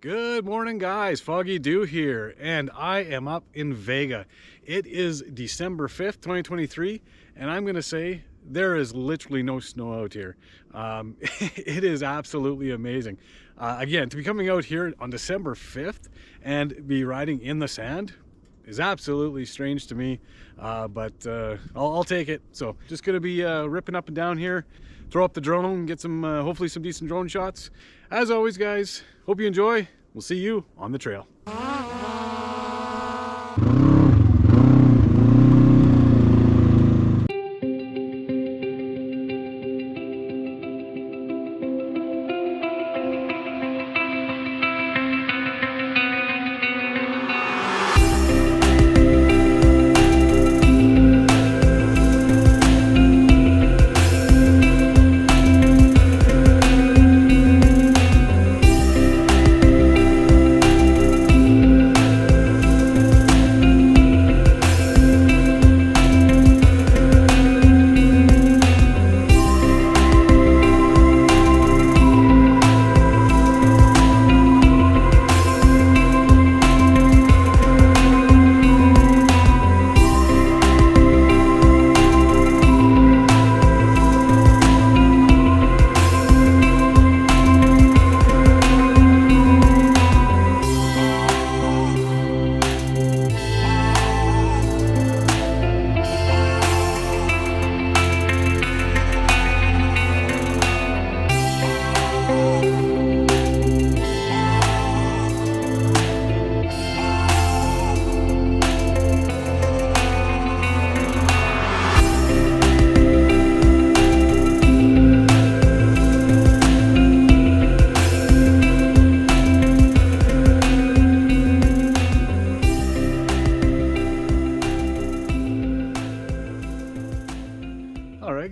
Good morning, guys. Foggy Dew here, and I am up in Vega. It is December 5th, 2023, and I'm going to say there is literally no snow out here. It is absolutely amazing. Again, to be coming out here on December 5th and be riding in the sand is absolutely strange to me, but I'll take it. So just going to be ripping up and down here, throw up the drone, get some hopefully some decent drone shots. As always, guys, hope you enjoy. We'll see you on the trail.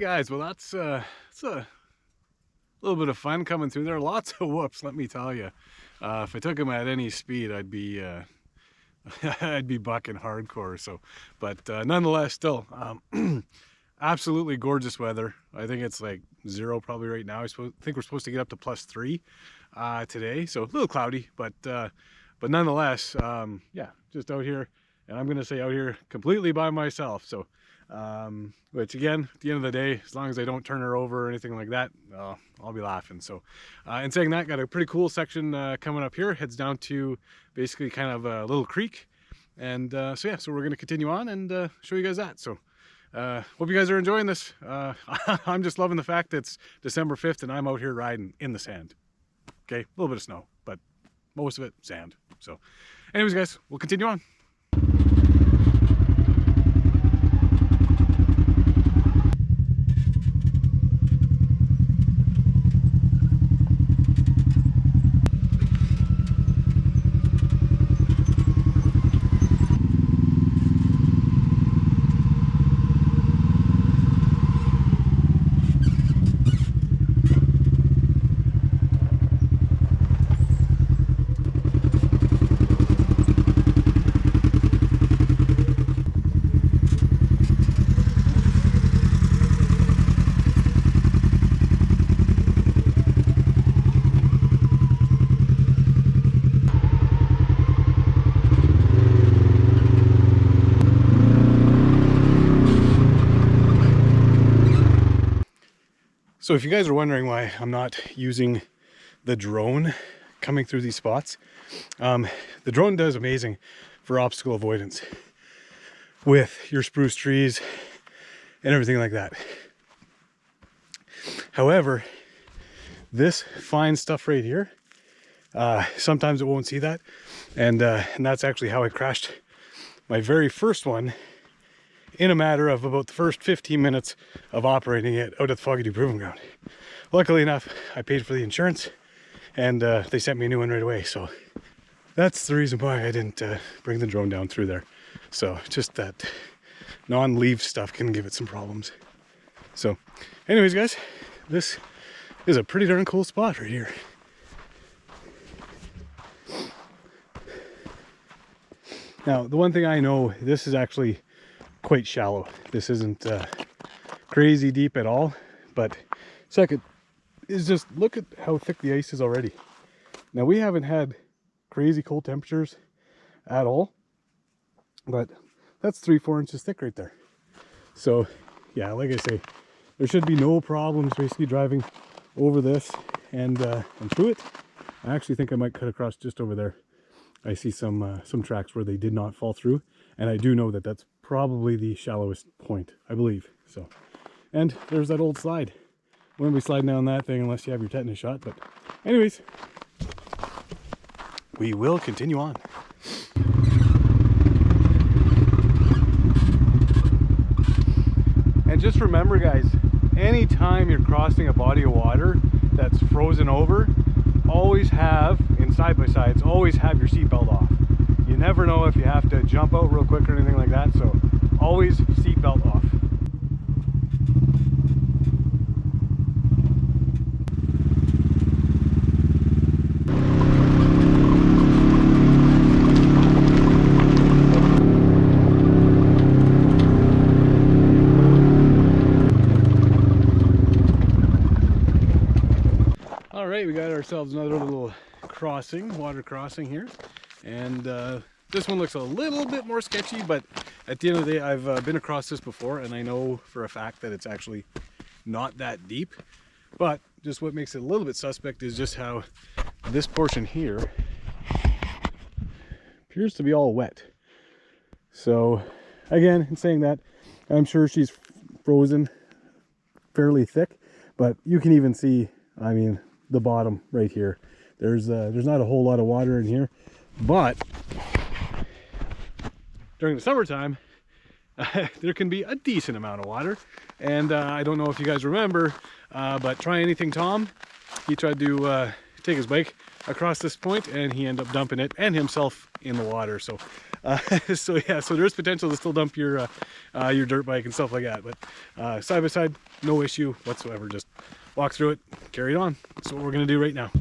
Guys, well, that's a little bit of fun coming through there. Lots of whoops, let me tell you. If I took them at any speed, I'd be I'd be bucking hardcore. So, but nonetheless, still absolutely gorgeous weather. I think it's like 0 probably right now. I think we're supposed to get up to +3 today, so a little cloudy, but nonetheless, yeah, just out here, and I'm gonna say out here completely by myself. So. Which again, at the end of the day, as long as I don't turn her over or anything like that, I'll be laughing. So, and saying that, got a pretty cool section coming up here. Heads down to basically kind of a little creek, and so yeah, so we're going to continue on and show you guys that. So, hope you guys are enjoying this. I'm just loving the fact that it's December 5th and I'm out here riding in the sand. Okay, a little bit of snow, but most of it sand. So, anyways, guys, we'll continue on. So if you guys are wondering why I'm not using the drone coming through these spots, the drone does amazing for obstacle avoidance with your spruce trees and everything like that. However, this fine stuff right here, sometimes it won't see that, and that's actually how I crashed my very first one in a matter of about the first 15 minutes of operating it out at the Foggy Dew Proving Ground. Luckily enough, I paid for the insurance and they sent me a new one right away. So that's the reason why I didn't bring the drone down through there. So just that non-leaf stuff can give it some problems. So anyways, guys, this is a pretty darn cool spot right here. Now, the one thing I know, this is actually quite shallow. This isn't crazy deep at all, but second is just look at how thick the ice is already. Now, we haven't had crazy cold temperatures at all. But that's 3-4 inches thick right there. So yeah, like I say, there should be no problems basically driving over this and through it. I actually think I might cut across just over there. I see some tracks where they did not fall through, and I do know that that's probably the shallowest point, I believe. So, and there's that old slide. Wouldn't be sliding down that thing unless you have your tetanus shot. But anyways, we will continue on. And just remember, guys, anytime you're crossing a body of water that's frozen over, always have, in side-by-sides, always have your seatbelt off. You never know if you have to jump out real quick or anything like that, so always seatbelt off. All right, we got ourselves another little crossing, water crossing here, and this one looks a little bit more sketchy, but at the end of the day, I've been across this before, and I know for a fact that it's actually not that deep. But just what makes it a little bit suspect is just how this portion here appears to be all wet. So again, in saying that, I'm sure she's frozen fairly thick, but you can even see, I mean, the bottom right here. There's not a whole lot of water in here, but during the summertime there can be a decent amount of water. And I don't know if you guys remember, but Try Anything Tom, he tried to take his bike across this point, and he ended up dumping it and himself in the water. So so yeah, so there is potential to still dump your dirt bike and stuff like that, but side by side, no issue whatsoever. Just walk through it, carry it on. That's what we're gonna do right now.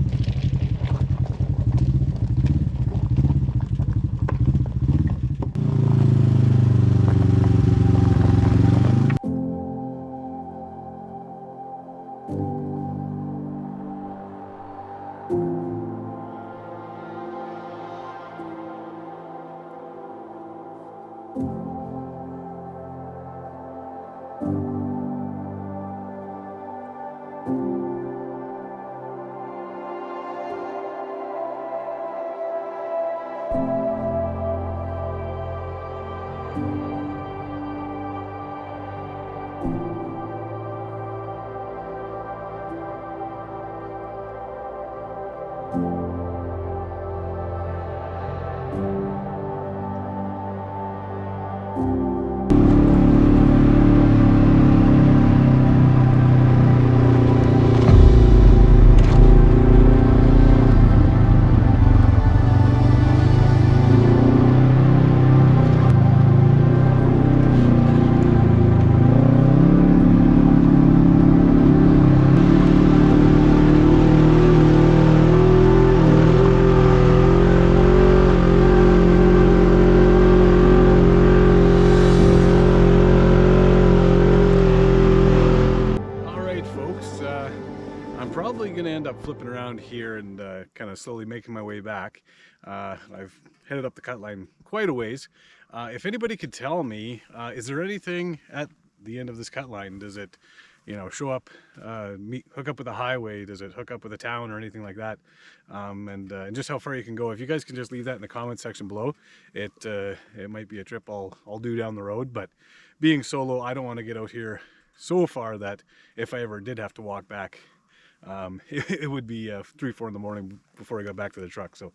Flipping around here and kind of slowly making my way back. I've headed up the cut line quite a ways. If anybody could tell me, is there anything at the end of this cut line? Does it, you know, show up, hook up with a highway? Does it hook up with a town or anything like that? And just how far you can go. If you guys can just leave that in the comment section below, it might be a trip I'll do down the road. But being solo, I don't want to get out here so far that if I ever did have to walk back, it would be 3-4 in the morning before I got back to the truck. So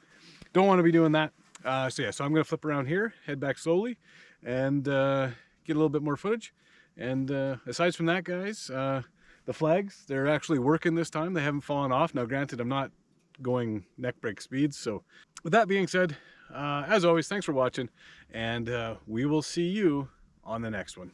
don't want to be doing that. So yeah, so I'm going to flip around here, head back slowly, and get a little bit more footage. And aside from that, guys, the flags, they're actually working this time. They haven't fallen off. Now granted, I'm not going neck break speeds. So with that being said, as always, thanks for watching, and we will see you on the next one.